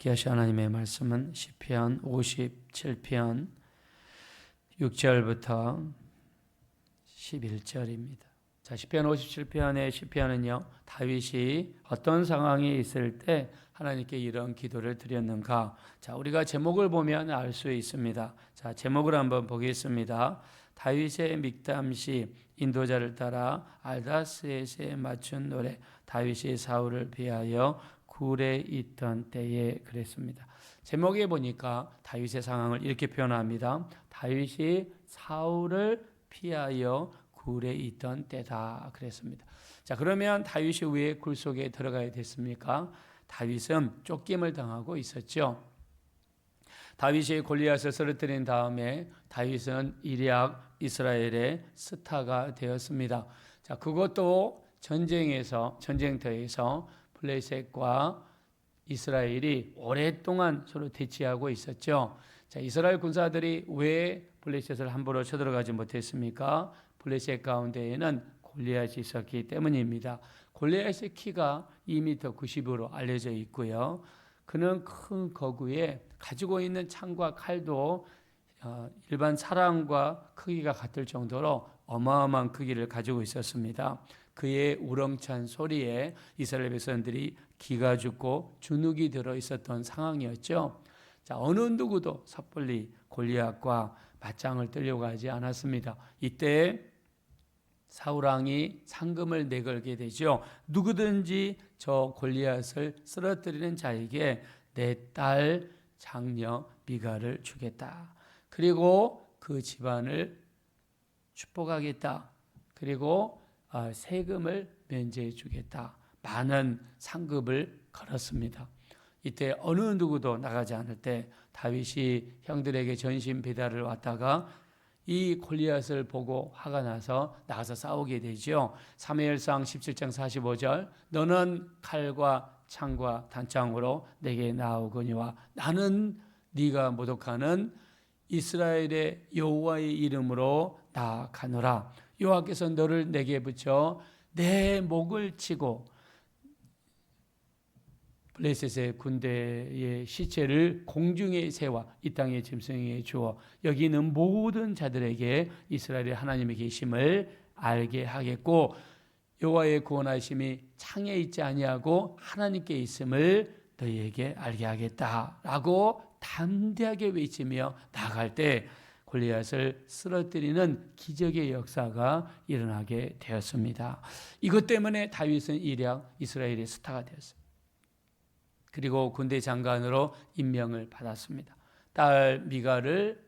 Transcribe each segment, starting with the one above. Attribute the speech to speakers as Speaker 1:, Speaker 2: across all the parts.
Speaker 1: 함께 하신 하나님의 말씀은 시편 57편 6절부터 11절입니다. 자, 시편 57편의 시편은요, 다윗이 어떤 상황이 있을 때 하나님께 이런 기도를 드렸는가? 자, 우리가 제목을 보면 알 수 있습니다. 자, 제목을 한번 보겠습니다. 다윗의 믹담시, 인도자를 따라 알다스에세 맞춘 노래. 다윗이 사울을 피하여 굴에 있던 때에 그랬습니다. 제목에 보니까 다윗의 상황을 이렇게 표현합니다. 다윗이 사울을 피하여 굴에 있던 때다 그랬습니다. 자, 그러면 다윗이 왜 굴 속에 들어가야 됐습니까? 다윗은 쫓김을 당하고 있었죠. 다윗이 골리앗을 쓰러뜨린 다음에 다윗은 일약 이스라엘의 스타가 되었습니다. 자, 그것도 전쟁터에서 블레셋과 이스라엘이 오랫동안 서로 대치하고 있었죠. 자, 이스라엘 군사들이 왜 블레셋을 함부로 쳐들어가지 못했습니까? 블레셋 가운데에는 골리앗이 있었기 때문입니다. 골리앗의 키가 2m 90으로 알려져 있고요. 그는 큰 거구에 가지고 있는 창과 칼도 일반 사람과 크기가 같을 정도로 어마어마한 크기를 가지고 있었습니다. 그의 우렁찬 소리에 이스라엘 백성들이 기가 죽고 주눅이 들어 있었던 상황이었죠. 자, 어느 누구도 섣불리 골리앗과 맞짱을 뜨려고 하지 않았습니다. 이때 사울왕이 상금을 내걸게 되죠. 누구든지 저 골리앗을 쓰러뜨리는 자에게 내 딸 장녀 미갈을 주겠다. 그리고 그 집안을 축복하겠다. 그리고 세금을 면제해 주겠다. 많은 상급을 걸었습니다. 이때 어느 누구도 나가지 않을 때 다윗이 형들에게 전신 배달을 왔다가 이 골리앗을 보고 화가 나서 나가서 싸우게 되죠. 사무엘상 17장 45절 너는 칼과 창과 단창으로 내게 나오거니와 나는 네가 모독하는 이스라엘의 여호와의 이름으로 나아가노라. 여호와께서 너를 내게 붙여 내 목을 치고 블레셋의 군대의 시체를 공중에 세워 이 땅의 짐승에게 주어 여기 있는 모든 자들에게 이스라엘의 하나님의 계심을 알게 하겠고 여호와의 구원하심이 창에 있지 아니하고 하나님께 있음을 너희에게 알게 하겠다라고 담대하게 외치며 나아갈 때 골리앗을 쓰러뜨리는 기적의 역사가 일어나게 되었습니다. 이것 때문에 다윗은 일약 이스라엘의 스타가 되었습니다. 그리고 군대 장관으로 임명을 받았습니다. 딸 미갈을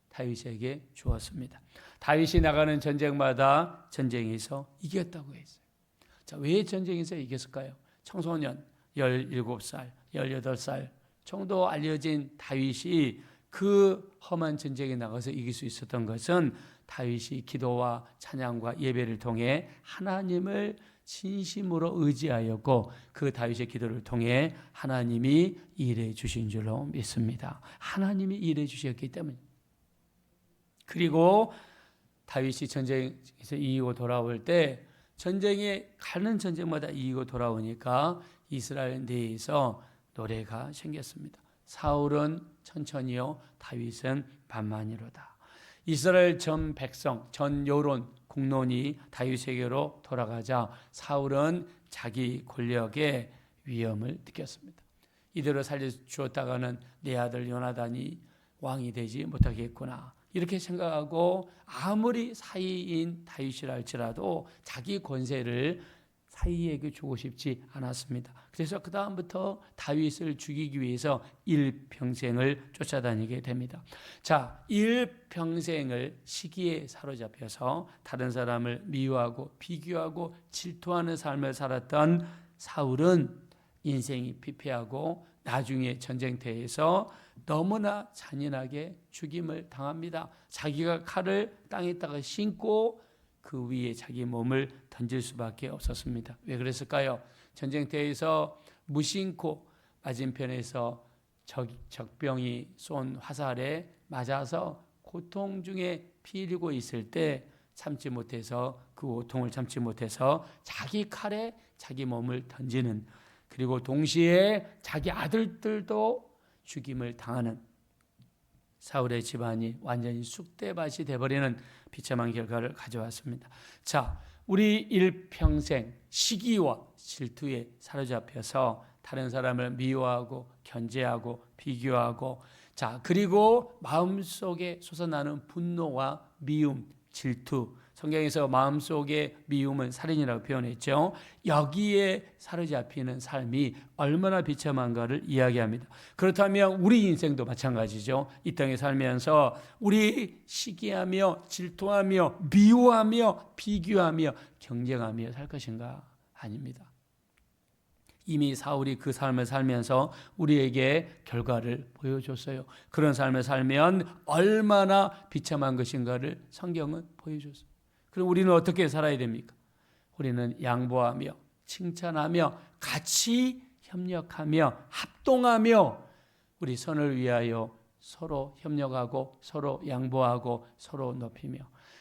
Speaker 1: 다윗에게 주었습니다. 다윗이 나가는 전쟁마다 전쟁에서 이겼다고 했어요. 자, 왜 전쟁에서 이겼을까요? 청소년 17살, 18살 정도 알려진 다윗이 그 험한 전쟁에 나가서 이길 수 있었던 것은 다윗이 기도와 찬양과 예배를 통해 하나님을 진심으로 의지하였고 그 다윗의 기도를 통해 하나님이 일해 주신 줄로 믿습니다. 하나님이 일해 주셨기 때문에. 그리고 다윗이 전쟁에서 이기고 돌아올 때 전쟁에 가는 전쟁마다 이기고 돌아오니까 이스라엘 내에서 노래가 생겼습니다. 사울은 천천히요 다윗은 반만이로다. 이스라엘 전 백성 전 여론 국론이 다윗에게로 돌아가자 사울은 자기 권력의 위험을 느꼈습니다. 이대로 살려주었다가는 내 아들 요나단이 왕이 되지 못하겠구나 이렇게 생각하고 아무리 사이인 다윗이라 할지라도 자기 권세를 사이에게 주고 싶지 않았습니다. 그래서 그 다음부터 다윗을 죽이기 위해서 일평생을 쫓아다니게 됩니다. 자, 일평생을 시기에 사로잡혀서 다른 사람을 미워하고 비교하고 질투하는 삶을 살았던 사울은 인생이 피폐하고 나중에 전쟁터에서 너무나 잔인하게 죽임을 당합니다. 자기가 칼을 땅에다가 신고 그 위에 자기 몸을 던질 수밖에 없었습니다. 왜 그랬을까요? 전쟁터에서 무심코 맞은편에서 적병이 쏜 화살에 맞아서 고통 중에 피 흘리고 있을 때 참지 못해서 그 고통을 참지 못해서 자기 칼에 자기 몸을 던지는 그리고 동시에 자기 아들들도 죽임을 당하는 사울의 집안이 완전히 쑥대밭이 되어버리는 비참한 결과를 가져왔습니다. 자, 우리 일평생 시기와 질투에 사로잡혀서 다른 사람을 미워하고 견제하고 비교하고, 자, 그리고 마음속에 솟아나는 분노와 미움, 질투, 성경에서 마음속의 미움은 살인이라고 표현했죠. 여기에 사로잡히는 삶이 얼마나 비참한가를 이야기합니다. 그렇다면 우리 인생도 마찬가지죠. 이 땅에 살면서 우리 시기하며 질투하며 미워하며 비교하며 경쟁하며 살 것인가? 아닙니다. 이미 사울이 그 삶을 살면서 우리에게 결과를 보여줬어요. 그런 삶을 살면 얼마나 비참한 것인가를 성경은 보여줬어요. 그럼 우리는 어떻게 살아야 됩니까? 우리는 양보하며 칭찬하며 같이 협력하며 합동하며 우리 선을 위하여 서로 협력하고 서로 양보하고 서로 높이며,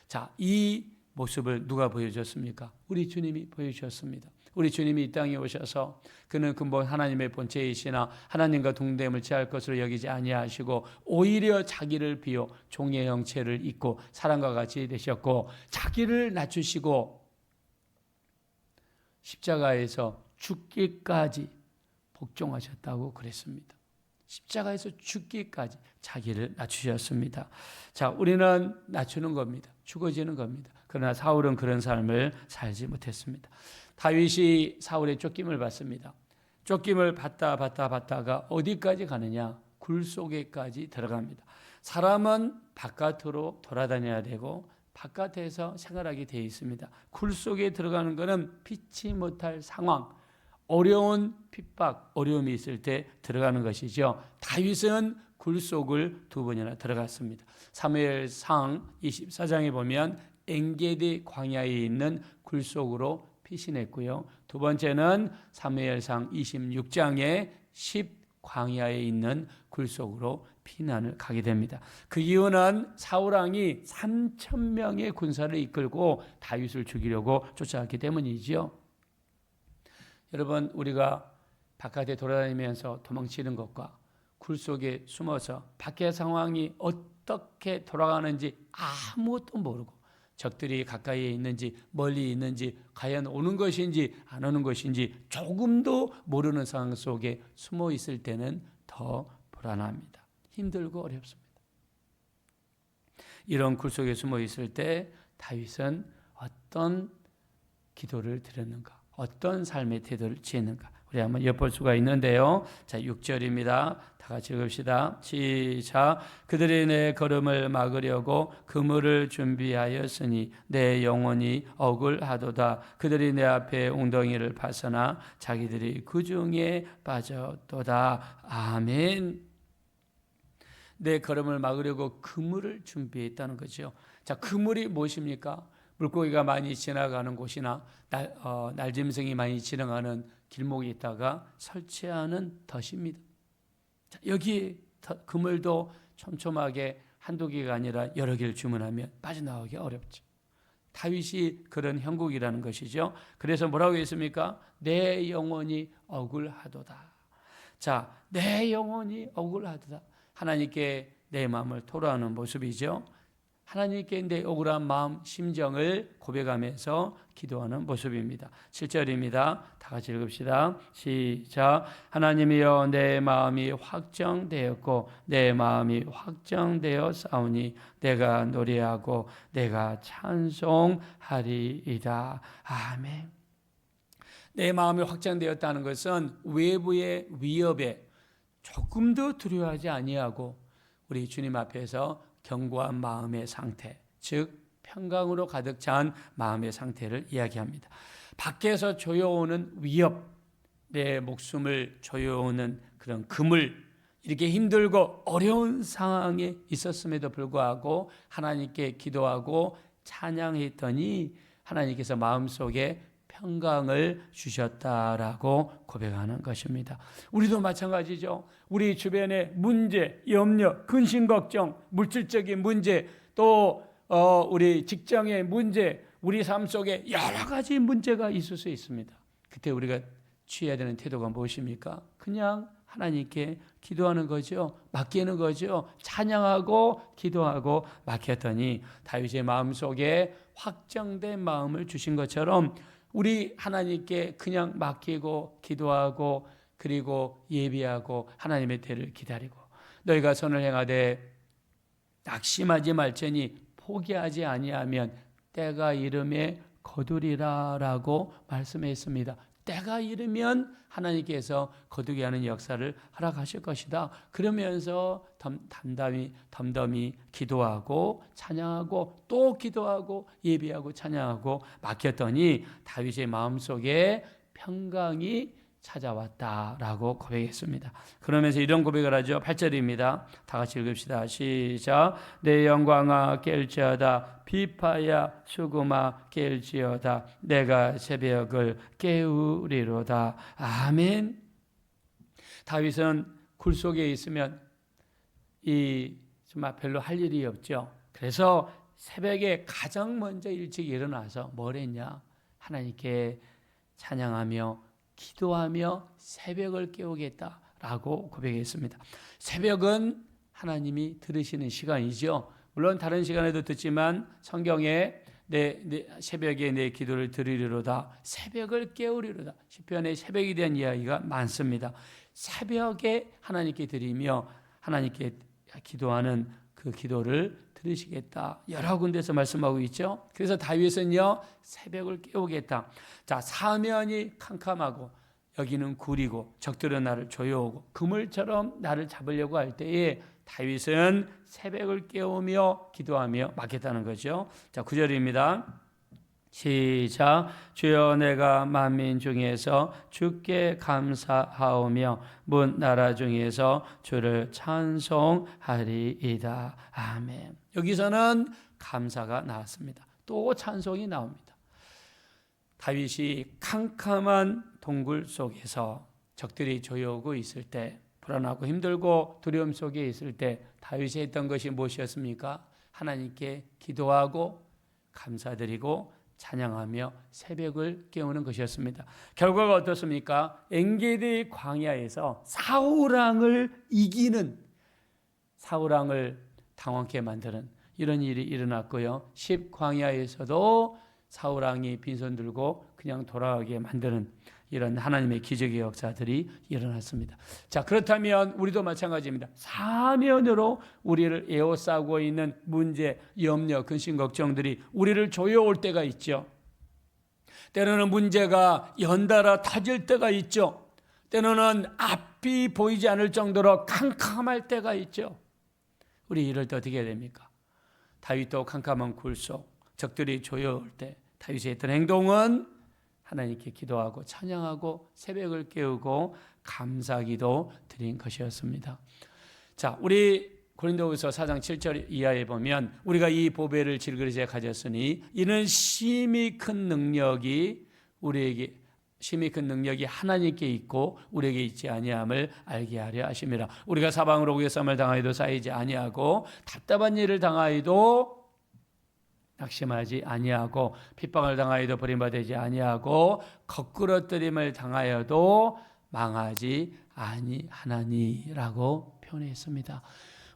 Speaker 1: 자, 이 모습을 누가 보여줬습니까? 우리 주님이 보여주셨습니다. 우리 주님이 이 땅에 오셔서 그는 근본 하나님의 본체이시나 하나님과 동등됨을 취할 것으로 여기지 아니하시고 오히려 자기를 비워 종의 형체를 입고 사람과 같이 되셨고 자기를 낮추시고 십자가에서 죽기까지 복종하셨다고 그랬습니다. 십자가에서 죽기까지 자기를 낮추셨습니다. 자, 우리는 낮추는 겁니다. 죽어지는 겁니다. 그러나 사울은 그런 삶을 살지 못했습니다. 다윗이 사울의 쫓김을 받습니다. 쫓김을 받다가 어디까지 가느냐? 굴 속에까지 들어갑니다. 사람은 바깥으로 돌아다녀야 되고 바깥에서 생활하게 되어 있습니다. 굴 속에 들어가는 것은 피치 못할 상황, 어려운 핍박, 어려움이 있을 때 들어가는 것이죠. 다윗은 굴 속을 2번이나 들어갔습니다. 사무엘상 24장에 보면 엔게디 광야에 있는 굴 속으로 피신했고요. 2번째는 사무엘상 26장에 10 광야에 있는 굴 속으로 피난을 가게 됩니다. 그 이유는 사울왕이 3,000명의 군사를 이끌고 다윗을 죽이려고 쫓아왔기 때문이죠. 여러분, 우리가 바깥에 돌아다니면서 도망치는 것과 굴 속에 숨어서 밖의 상황이 어떻게 돌아가는지 아무것도 모르고 적들이 가까이에 있는지 멀리 있는지 과연 오는 것인지 안 오는 것인지 조금도 모르는 상황 속에 숨어 있을 때는 더 불안합니다. 힘들고 어렵습니다. 이런 굴 속에 숨어 있을 때 다윗은 어떤 기도를 드렸는가? 어떤 삶의 태도를 취했는가? 우리 한번 엿볼 수가 있는데요. 자, 6절입니다. 다 같이 읽읍시다. 시작. 그들이 내 걸음을 막으려고 그물을 준비하였으니 내 영혼이 억울하도다. 그들이 내 앞에 웅덩이를 파서나 자기들이 그 중에 빠졌도다. 아멘. 내 걸음을 막으려고 그물을 준비했다는 거죠. 자, 그물이 무엇입니까? 물고기가 많이 지나가는 곳이나 날짐승이 많이 지나가는 길목에 있다가 설치하는 덫입니다. 자, 여기 그물도 촘촘하게 한두 개가 아니라 여러 개를 주문하면 빠져나오기 어렵죠. 다윗이 그런 형국이라는 것이죠. 그래서 뭐라고 했습니까? 내 영혼이 억울하도다. 자, 내 영혼이 억울하도다. 하나님께 내 마음을 토로하는 모습이죠. 하나님께 내 억울한 마음, 심정을 고백하면서 기도하는 모습입니다. 7절입니다. 다 같이 읽읍시다. 시작. 하나님이여 내 마음이 확정되었고 내 마음이 확정되어 싸우니 내가 노래하고 내가 찬송하리이다. 아멘. 내 마음이 확정되었다는 것은 외부의 위협에 조금도 두려워하지 아니하고 우리 주님 앞에서 견고한 마음의 상태, 즉 평강으로 가득 찬 마음의 상태를 이야기합니다. 밖에서 조여오는 위협, 내 목숨을 조여오는 그런 그물, 이렇게 힘들고 어려운 상황에 있었음에도 불구하고 하나님께 기도하고 찬양했더니 하나님께서 마음속에 평강을 주셨다라고 고백하는 것입니다. 우리도 마찬가지죠. 우리 주변의 문제, 염려, 근심 걱정, 물질적인 문제, 또 우리 직장의 문제, 우리 삶 속에 여러 가지 문제가 있을 수 있습니다. 그때 우리가 취해야 되는 태도가 무엇입니까? 그냥 하나님께 기도하는 거죠. 맡기는 거죠. 찬양하고 기도하고 맡겼더니 다윗의 마음속에 확정된 마음을 주신 것처럼 우리 하나님께 그냥 맡기고 기도하고 그리고 예비하고 하나님의 때를 기다리고 너희가 선을 행하되 낙심하지 말지니 포기하지 아니하면 때가 이름에 거두리라라고 말씀했습니다. 때가 이르면 하나님께서 거두게 하는 역사를 허락하실 것이다. 그러면서 덤덤히 기도하고 찬양하고 또 기도하고 예비하고 찬양하고 맡겼더니 다윗의 마음속에 평강이 찾아왔다라고 고백했습니다. 그러면서 이런 고백을 하죠. 8절입니다. 다 같이 읽읍시다. 시작. 내 영광아 깰지어다 비파야 수금아 깰지어다 내가 새벽을 깨우리로다. 아멘. 다윗은 굴 속에 있으면 정말 별로 할 일이 없죠. 그래서 새벽에 가장 먼저 일찍 일어나서 뭘 했냐? 하나님께 찬양하며 기도하며 새벽을 깨우겠다라고 고백했습니다. 새벽은 하나님이 들으시는 시간이죠. 물론 다른 시간에도 듣지만 성경에 새벽에 내 기도를 들으리로다. 새벽을 깨우리로다. 시편에 새벽에 대한 이야기가 많습니다. 새벽에 하나님께 드리며 하나님께 기도하는 그 기도를 들으시겠다. 여러 군데서 말씀하고 있죠. 그래서 다윗은요 새벽을 깨우겠다. 자, 사면이 캄캄하고 여기는 굴이고 적들은 나를 조여오고 그물처럼 나를 잡으려고 할 때에 다윗은 새벽을 깨우며 기도하며 맡겠다는 거죠. 자, 9절입니다. 시작. 주여 내가 만민 중에서 주께 감사하오며 문 나라 중에서 주를 찬송하리이다. 아멘. 여기서는 감사가 나왔습니다. 또 찬송이 나옵니다. 다윗이 캄캄한 동굴 속에서 적들이 조여오고 있을 때 불안하고 힘들고 두려움 속에 있을 때 다윗이 했던 것이 무엇이었습니까? 하나님께 기도하고 감사드리고 찬양하며 새벽을 깨우는 것이었습니다. 결과가 어떻습니까? 엔게디 광야에서 사울왕을 이기는 사울왕을 당황케 만드는 이런 일이 일어났고요. 10광야에서도 사울왕이 빈손 들고 그냥 돌아가게 만드는 이런 하나님의 기적의 역사들이 일어났습니다. 자, 그렇다면 우리도 마찬가지입니다. 사면으로 우리를 에워싸고 있는 문제, 염려, 근심, 걱정들이 우리를 조여올 때가 있죠. 때로는 문제가 연달아 터질 때가 있죠. 때로는 앞이 보이지 않을 정도로 캄캄할 때가 있죠. 우리 이럴 때 어떻게 해야 됩니까? 다윗도 캄캄한 굴 속 적들이 조여올 때 다윗이 했던 행동은 하나님께 기도하고 찬양하고 새벽을 깨우고 감사기도 드린 것이었습니다. 자, 우리 고린도후서 4장 7절 이하에 보면 우리가 이 보배를 질그릇에 가졌으니 이는 심히 큰 능력이 하나님께 있고 우리에게 있지 아니함을 알게 하려 하심이라. 우리가 사방으로 우겨쌈을 당하여도 쌓이지 아니하고 답답한 일을 당하여도 낙심하지 아니하고 핍박을 당하여도 버림받지 아니하고 거꾸러뜨림을 당하여도 망하지 아니하나니라고 표현했습니다.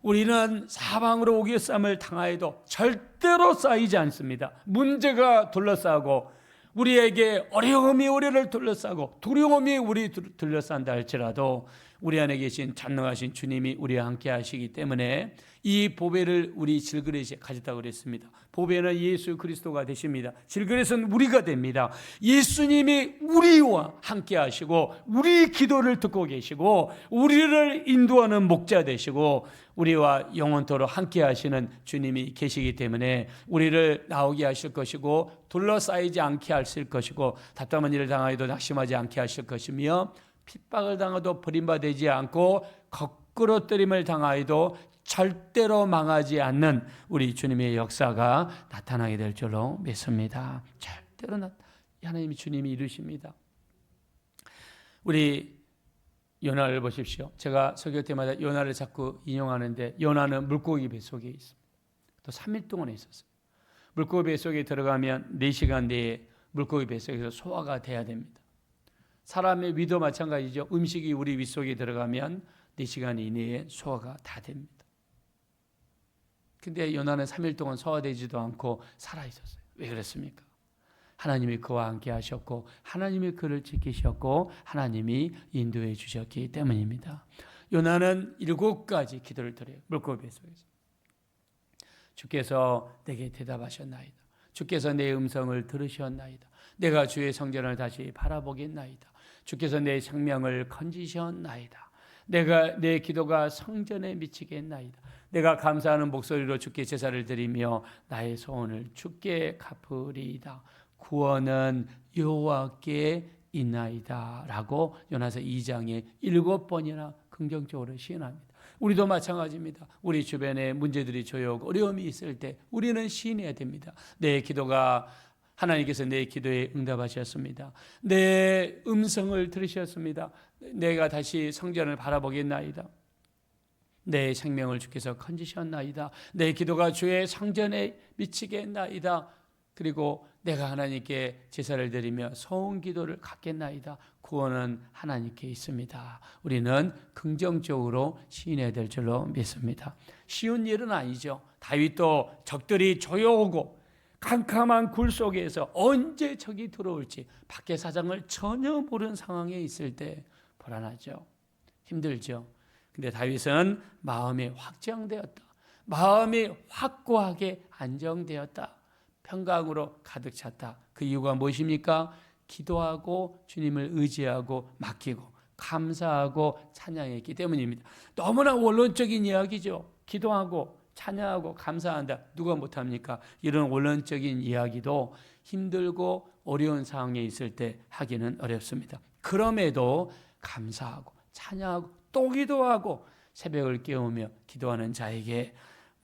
Speaker 1: 우리는 사방으로 오개쌈을 당하여도 절대로 쌓이지 않습니다. 문제가 둘러싸고 우리에게 어려움이 우리를 둘러싸고 두려움이 우리 둘러싼다 할지라도 우리 안에 계신 전능하신 주님이 우리와 함께 하시기 때문에 이 보배를 우리 질그릇에 가졌다고 그랬습니다. 보배는 예수 그리스도가 되십니다. 질그릇은 우리가 됩니다. 예수님이 우리와 함께 하시고 우리 기도를 듣고 계시고 우리를 인도하는 목자 되시고 우리와 영원토록 함께 하시는 주님이 계시기 때문에 우리를 나오게 하실 것이고 둘러싸이지 않게 하실 것이고 답답한 일을 당하여도 낙심하지 않게 하실 것이며 핍박을 당하도 버림받지 않고 거꾸러뜨림을 당하여도 절대로 망하지 않는 우리 주님의 역사가 나타나게 될 줄로 믿습니다. 절대로 하나님이 주님이 이루십니다. 우리 요나를 보십시오. 제가 설교 때마다 요나를 자꾸 인용하는데 요나는 물고기 뱃속에 있습니다. 또 3일 동안 있었어요. 물고기 뱃속에 들어가면 4시간 내에 물고기 뱃속에서 소화가 돼야 됩니다. 사람의 위도 마찬가지죠. 음식이 우리 위 속에 들어가면 4시간 이내에 소화가 다 됩니다. 근데 요나는 3일 동안 소화되지도 않고 살아있었어요. 왜 그랬습니까? 하나님이 그와 함께 하셨고 하나님이 그를 지키셨고 하나님이 인도해 주셨기 때문입니다. 요나는 7가지 기도를 드려요. 물고기 속에서. 주께서 내게 대답하셨나이다. 주께서 내 음성을 들으셨나이다. 내가 주의 성전을 다시 바라보겠나이다. 주께서 내 생명을 건지셨나이다. 내 기도가 성전에 미치겠나이다. 내가 감사하는 목소리로 주께 제사를 드리며 나의 소원을 주께 갚으리이다. 구원은 여호와께 있나이다 라고 요나서 2장에 7번이나 긍정적으로 시인합니다. 우리도 마찬가지입니다. 우리 주변에 문제들이 조여오고 어려움이 있을 때 우리는 시인해야 됩니다. 내 기도가 하나님께서 내 기도에 응답하셨습니다. 내 음성을 들으셨습니다. 내가 다시 성전을 바라보겠나이다. 내 생명을 주께서 건지셨나이다. 내 기도가 주의 성전에 미치겠나이다. 그리고 내가 하나님께 제사를 드리며 소원 기도를 갖겠나이다. 구원은 하나님께 있습니다. 우리는 긍정적으로 시인해야 될 줄로 믿습니다. 쉬운 일은 아니죠. 다윗도 적들이 조여오고 캄캄한 굴 속에서 언제 적이 들어올지 밖의 사정을 전혀 모르는 상황에 있을 때 불안하죠. 힘들죠. 근데 다윗은 마음이 확정되었다. 마음이 확고하게 안정되었다. 평강으로 가득 찼다. 그 이유가 무엇입니까? 기도하고 주님을 의지하고 맡기고 감사하고 찬양했기 때문입니다. 너무나 원론적인 이야기죠. 기도하고 찬양하고 감사한다. 누가 못합니까? 이런 원론적인 이야기도 힘들고 어려운 상황에 있을 때 하기는 어렵습니다. 그럼에도 감사하고 찬양하고 또 기도하고 새벽을 깨우며 기도하는 자에게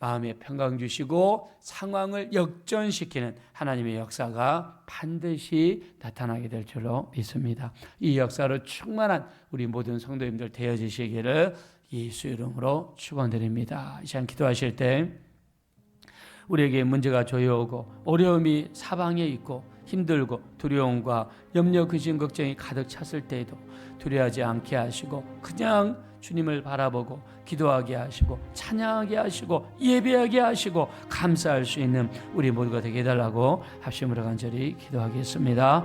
Speaker 1: 마음에 평강 주시고 상황을 역전시키는 하나님의 역사가 반드시 나타나게 될 줄로 믿습니다. 이 역사로 충만한 우리 모든 성도님들 되어지시기를 예수 이름으로 축원드립니다. 이 시간 기도하실 때 우리에게 문제가 조여오고 어려움이 사방에 있고 힘들고 두려움과 염려, 근심, 걱정이 가득 찼을 때에도 두려워하지 않게 하시고 그냥 주님을 바라보고 기도하게 하시고 찬양하게 하시고 예배하게 하시고 감사할 수 있는 우리 모두가 되게 해달라고 합심으로 간절히 기도하겠습니다.